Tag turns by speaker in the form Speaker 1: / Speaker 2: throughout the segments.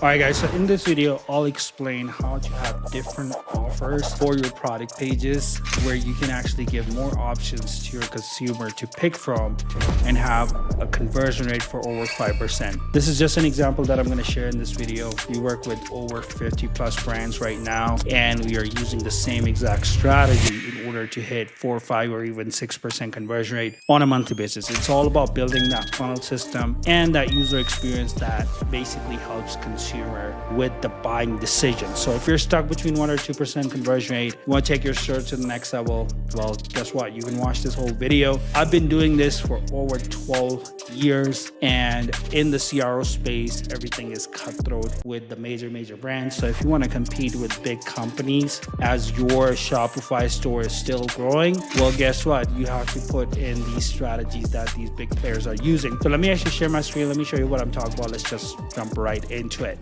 Speaker 1: Alright guys, so in this video, I'll explain how to have different offers for your product pages where you can actually give more options to your consumer to pick from and have a conversion rate for over 5%. This is just an example that I'm going to share in this video. We work with over 50 plus brands right now, and we are using the same exact strategy in order to hit 4, 5, or even 6% conversion rate on a monthly basis. It's all about building that funnel system and that user experience that basically helps consumers with the buying decision. So if you're stuck between 1 or 2% conversion rate, you want to take your search to the next level, well, guess what? You can watch this whole video. I've been doing this for over 12 years, and in the CRO space, everything is cutthroat with the major brands. So if you want to compete with big companies as your Shopify store is still growing, well, guess what? You have to put in these strategies that these big players are using. So let me actually share my screen. Let me show you what I'm talking about. Let's just jump right into it.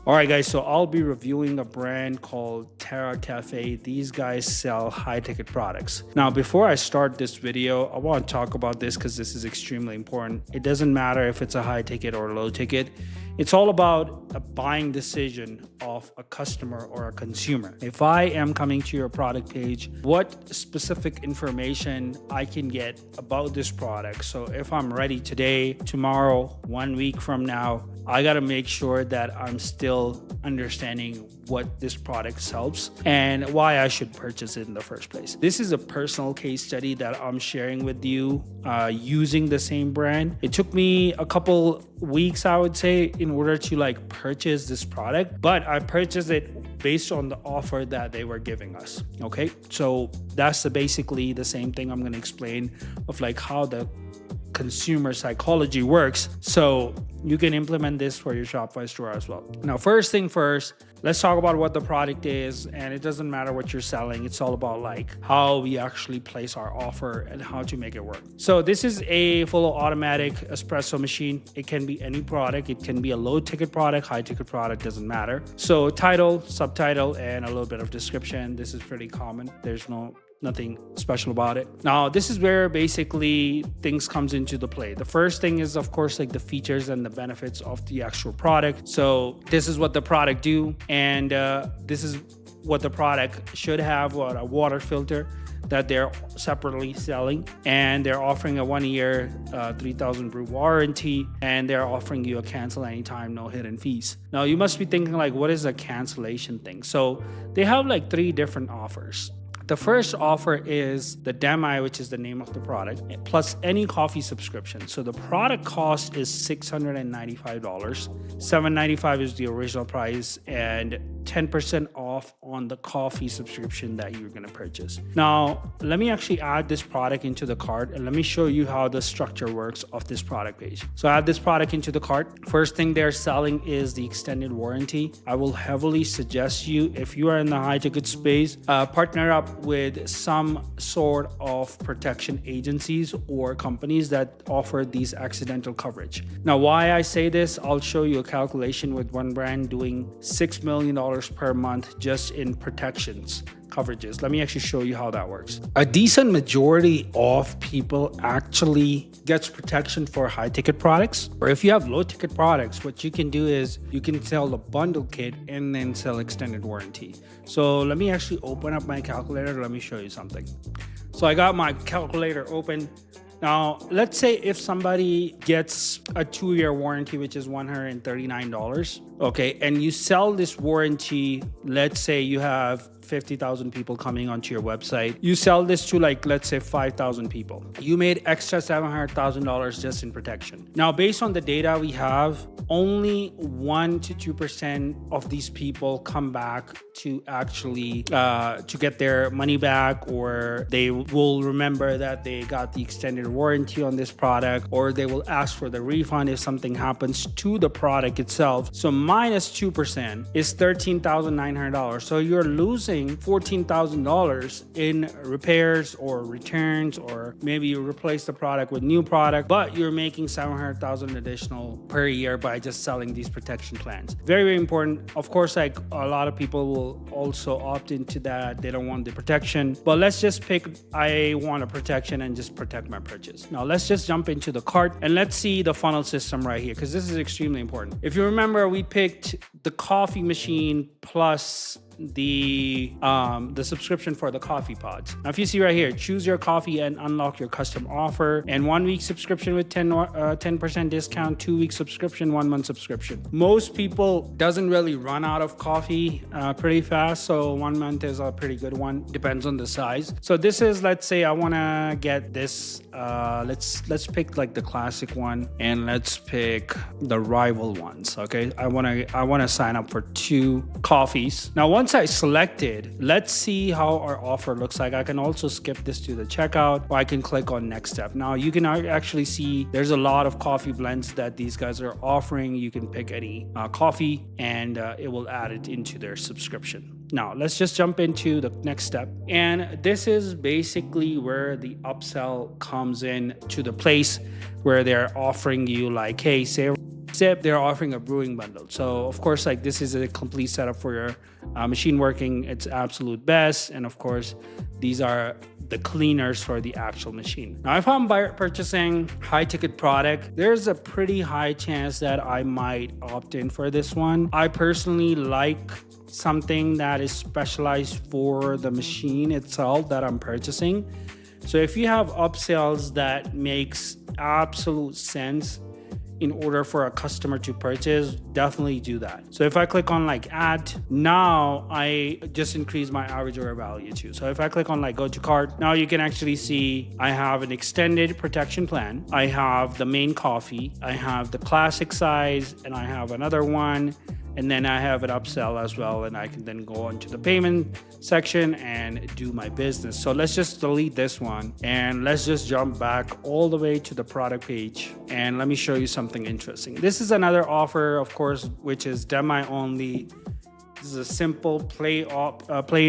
Speaker 1: All right, guys, so I'll be reviewing a brand called Terra Cafe. These guys sell high-ticket products. Now, before I start this video, I want to talk about this because this is extremely important. It doesn't matter if it's a high-ticket or a low-ticket. It's all about a buying decision of a customer or a consumer. If I am coming to your product page, what specific information I can get about this product? So if I'm ready today, tomorrow, 1 week from now, I got to make sure that I'm still understanding what this product sells and why I should purchase it in the first place. This is a personal case study that I'm sharing with you using the same brand. It took me a couple weeks, I would say, in order to purchase this product, but I purchased it based on the offer that they were giving us. Okay, so that's basically the same thing I'm going to explain of how the consumer psychology works, so you can implement this for your Shopify store as well. Now, first thing first, let's talk about what the product is, and it doesn't matter what you're selling. It's all about how we actually place our offer and how to make it work. So this is a full automatic espresso machine. It can be any product. It can be a low ticket product, high ticket product, doesn't matter. So title, subtitle, and a little bit of description. This is pretty common. There's nothing special about it. Now, this is where basically things comes into the play. The first thing is, of course, the features and the benefits of the actual product. So this is what the product do, and this is what the product should have, a water filter that they're separately selling, and they're offering a 1-year 3,000 brew warranty, and they're offering you a cancel anytime, no hidden fees. Now, you must be thinking what is a cancellation thing? So they have 3 different offers. The first offer is the Demi, which is the name of the product, plus any coffee subscription. So the product cost is $695. $795 is the original price, and 10% off on the coffee subscription that you're going to purchase. Now, let me actually add this product into the cart, and let me show you how the structure works of this product page. So I add this product into the cart. First thing they're selling is the extended warranty. I will heavily suggest you, if you are in the high ticket space, partner up with some sort of protection agencies or companies that offer these accidental coverage. Now, why I say this, I'll show you a calculation with one brand doing $6 million per month just in protections coverages. Let me actually show you how that works. A decent majority of people actually gets protection for high ticket products, or if you have low ticket products, what you can do is you can sell the bundle kit and then sell extended warranty. So let me actually open up my calculator. Let me show you something. So I got my calculator open. Now, let's say if somebody gets a 2-year warranty, which is $139, okay, and you sell this warranty, let's say you have 50,000 people coming onto your website. You sell this to let's say 5,000 people. You made extra $700,000 just in protection. Now, based on the data we have, only 1 to 2% of these people come back to actually to get their money back, or they will remember that they got the extended warranty on this product, or they will ask for the refund if something happens to the product itself. So minus 2% is $13,900. So you're losing $14,000 in repairs or returns, or maybe you replace the product with new product, but you're making $700,000 additional per year by just selling these protection plans. Very, very important. Of course, a lot of people will also opt into that. They don't want the protection, but let's just pick, I want a protection and just protect my purchase. Now let's just jump into the cart and let's see the funnel system right here, because this is extremely important. If you remember, we picked the coffee machine plus the subscription for the coffee pods. Now if you see right here, choose your coffee and unlock your custom offer, and 1 week subscription with 10% discount, 2 week subscription, 1 month subscription. Most people doesn't really run out of coffee pretty fast, so 1 month is a pretty good one, depends on the size. So this is, let's say I want to get this, let's pick like the classic one, and let's pick the rival ones. Okay, I want to sign up for 2 coffees. Now once I selected, let's see how our offer looks like. I can also skip this to the checkout, or I can click on next step. Now you can actually see there's a lot of coffee blends that these guys are offering. You can pick any coffee and it will add it into their subscription. Now let's just jump into the next step. And this is basically where the upsell comes in to the place where they're offering you like, hey, say they're offering a brewing bundle. So of course, like this is a complete setup for your machine working. It's absolute best. And of course, these are the cleaners for the actual machine. Now, if I'm purchasing high ticket product, there's a pretty high chance that I might opt in for this one. I personally like something that is specialized for the machine itself that I'm purchasing. So if you have upsells that makes absolute sense in order for a customer to purchase, definitely do that. So if I click on like add, now I just increase my average order value too. So if I click on like go to cart, now you can actually see I have an extended protection plan. I have the main coffee, I have the classic size, and I have another one. And then I have an upsell as well, and I can then go into the payment section and do my business. So let's just delete this one, and let's just jump back all the way to the product page, and let me show you something interesting. This is another offer, of course, which is demi only. This is a simple plain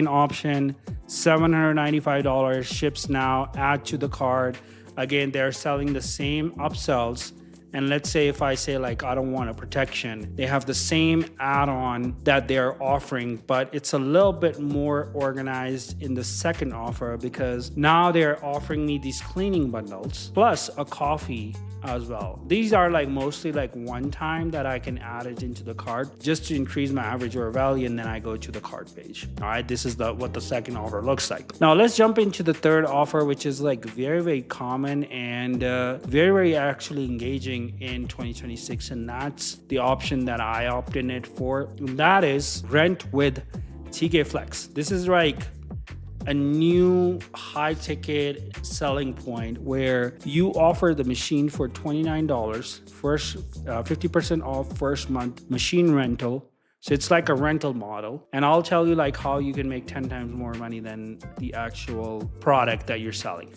Speaker 1: option, $795, ships now, add to the cart. Again, they're selling the same upsells. And let's say if I say like, I don't want a protection, they have the same add-on that they're offering, but it's a little bit more organized in the second offer, because now they're offering me these cleaning bundles plus a coffee as well. These are like mostly like one time that I can add it into the cart just to increase my average order value, and then I go to the cart page. All right, this is what the second offer looks like. Now let's jump into the third offer, which is like very common and very actually engaging in 2026, and that's the option that I opted in it for. And that is rent with TK Flex. This is like a new high ticket selling point where you offer the machine for $29, first 50% off first month machine rental. So it's like a rental model, and I'll tell you like how you can make 10 times more money than the actual product that you're selling.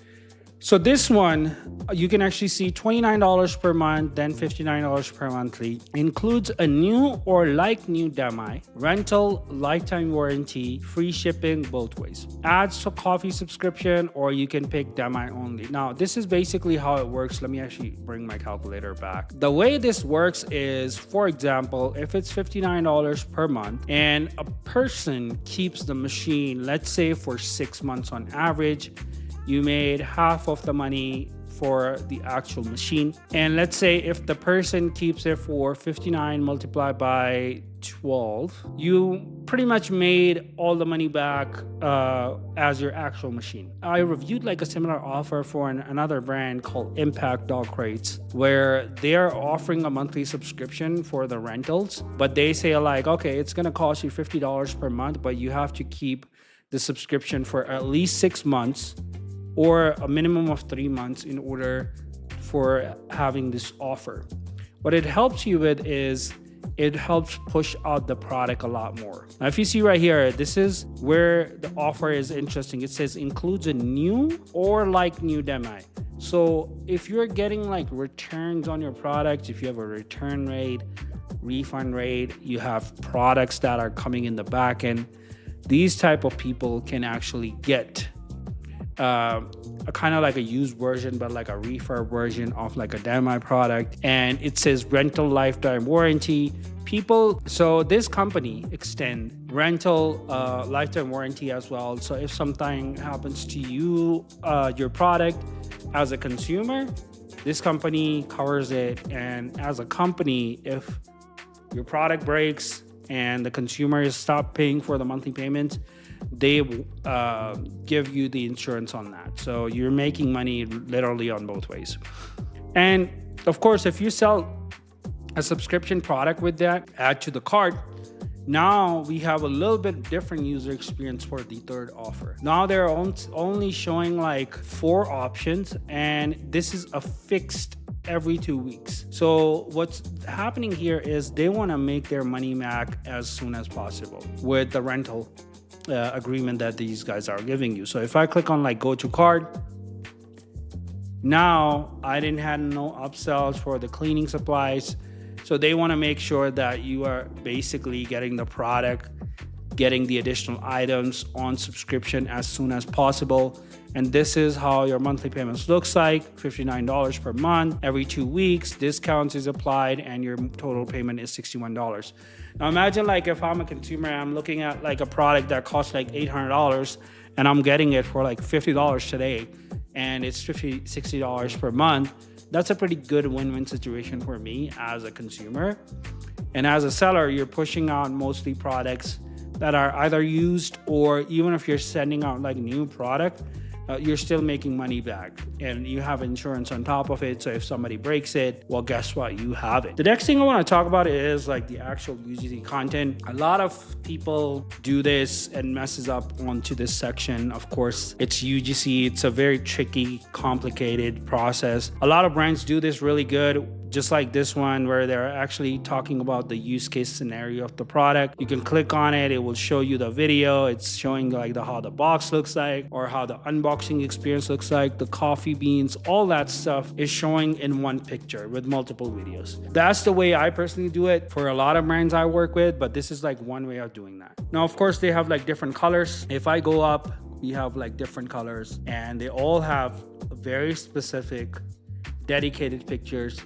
Speaker 1: So this one, you can actually see $29 per month, then $59 per monthly. Includes a new or like new demi, rental, lifetime warranty, free shipping both ways. Adds to coffee subscription, or you can pick demi only. Now, this is basically how it works. Let me actually bring my calculator back. The way this works is, for example, if it's $59 per month and a person keeps the machine, let's say for 6 months on average, you made half of the money for the actual machine. And let's say if the person keeps it for 59 multiplied by 12, you pretty much made all the money back as your actual machine. I reviewed like a similar offer for another brand called Impact Dog Crates, where they're offering a monthly subscription for the rentals, but they say like, okay, it's gonna cost you $50 per month, but you have to keep the subscription for at least 6 months or a minimum of 3 months in order for having this offer. What it helps you with is it helps push out the product a lot more. Now, if you see right here, this is where the offer is interesting. It says includes a new or like new demi. So if you're getting like returns on your product, if you have a return rate, refund rate, you have products that are coming in the back end, these type of people can actually get a kind of like a used version, but like a refurb version of like a demi product. And it says rental lifetime warranty. So this company extend rental lifetime warranty as well. So if something happens to you, your product as a consumer, this company covers it. And as a company, if your product breaks and the consumers stop paying for the monthly payment, they give you the insurance on that. So you're making money literally on both ways. And of course, if you sell a subscription product with that, add to the cart, now we have a little bit different user experience for the third offer. Now they're only showing like 4 options, and this is a fixed every 2 weeks. So what's happening here is they want to make their money back as soon as possible with the rental agreement that these guys are giving you. So if I click on like go to cart, now I didn't have no upsells for the cleaning supplies. So they want to make sure that you are basically getting the product, getting the additional items on subscription as soon as possible. And this is how your monthly payments looks like, $59 per month. Every 2 weeks, discounts is applied, and your total payment is $61. Now imagine like if I'm a consumer, I'm looking at like a product that costs like $800 and I'm getting it for like $50 today, and it's $60 per month. That's a pretty good win-win situation for me as a consumer. And as a seller, you're pushing out mostly products that are either used, or even if you're sending out like new product, you're still making money back, and you have insurance on top of it. So if somebody breaks it, well, guess what? You have it. The next thing I want to talk about is like the actual UGC content. A lot of people do this and messes up onto this section. Of course, it's UGC. It's a very tricky, complicated process. A lot of brands do this really good, just like this one, where they're actually talking about the use case scenario of the product. You can click on it, it will show you the video. It's showing like how the box looks like, or how the unboxing experience looks like, the coffee beans, all that stuff is showing in one picture with multiple videos. That's the way I personally do it for a lot of brands I work with, but this is like one way of doing that. Now, of course, they have like different colors. If I go up, we have like different colors, and they all have very specific dedicated pictures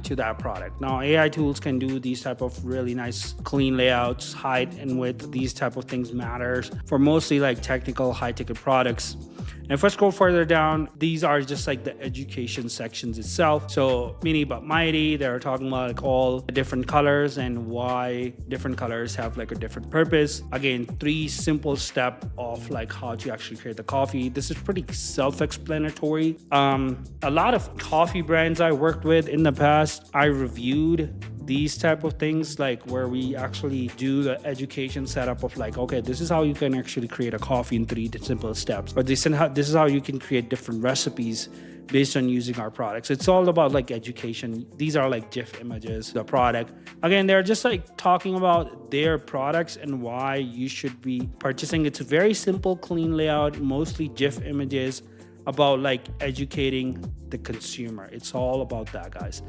Speaker 1: to that product. Now, AI tools can do these type of really nice clean layouts. Height and width, these type of things matters for mostly like technical high ticket products. And if I scroll further down, these are just like the education sections itself. So Mini but Mighty, they're talking about like all the different colors and why different colors have like a different purpose. Again, 3 simple steps of like how to actually create the coffee. This is pretty self-explanatory. A lot of coffee brands I worked with in the past, I reviewed these type of things, like where we actually do the education setup of like, okay, this is how you can actually create a coffee in 3 simple steps, or this is how you can create different recipes based on using our products. It's all about like education. These are like GIF images, the product. Again, they're just like talking about their products and why you should be purchasing. It's a very simple, clean layout, mostly GIF images, about like educating the consumer. It's all about that, guys.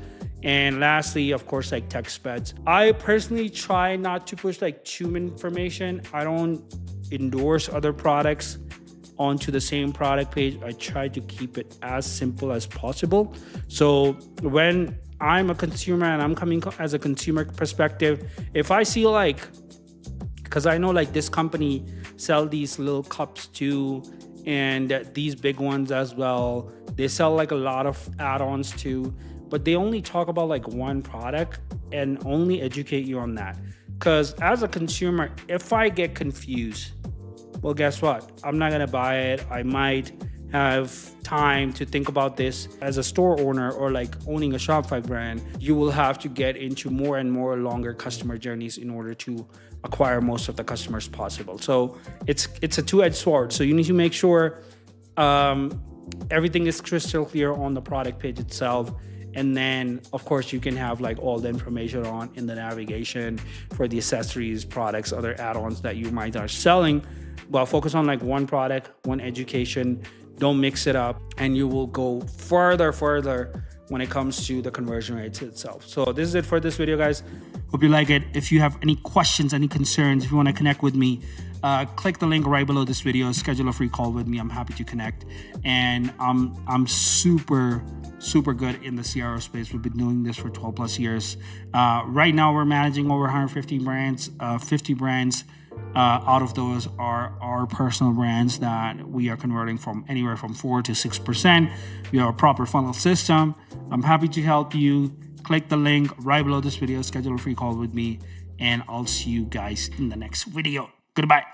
Speaker 1: And lastly, of course, like text spreads. I personally try not to push like too much information. I don't endorse other products onto the same product page. I try to keep it as simple as possible. So when I'm a consumer and I'm coming as a consumer perspective, if I see like, because I know like this company sell these little cups too, and these big ones as well. They sell like a lot of add-ons too, but they only talk about like one product and only educate you on that. Because as a consumer, if I get confused, well, guess what? I'm not gonna buy it. I might have time to think about this. As a store owner or like owning a Shopify brand, you will have to get into more and more longer customer journeys in order to acquire most of the customers possible. So it's a two-edged sword. So you need to make sure everything is crystal clear on the product page itself. And then, of course, you can have like all the information on in the navigation for the accessories, products, other add-ons that you might are selling. Well, focus on like one product, one education. Don't mix it up, and you will go further when it comes to the conversion rates itself. So this is it for this video, guys. Hope you like it. If you have any questions, any concerns, if you want to connect with me, click the link right below this video, schedule a free call with me. I'm happy to connect. And I'm super good in the CRO space. We've been doing this for 12 plus years. Right now we're managing over 150 brands, 50 brands. Out of those are our personal brands that we are converting from anywhere from 4 to 6%. We have a proper funnel system. I'm happy to help you click the link right below this video, schedule a free call with me, and I'll see you guys in the next video. Goodbye.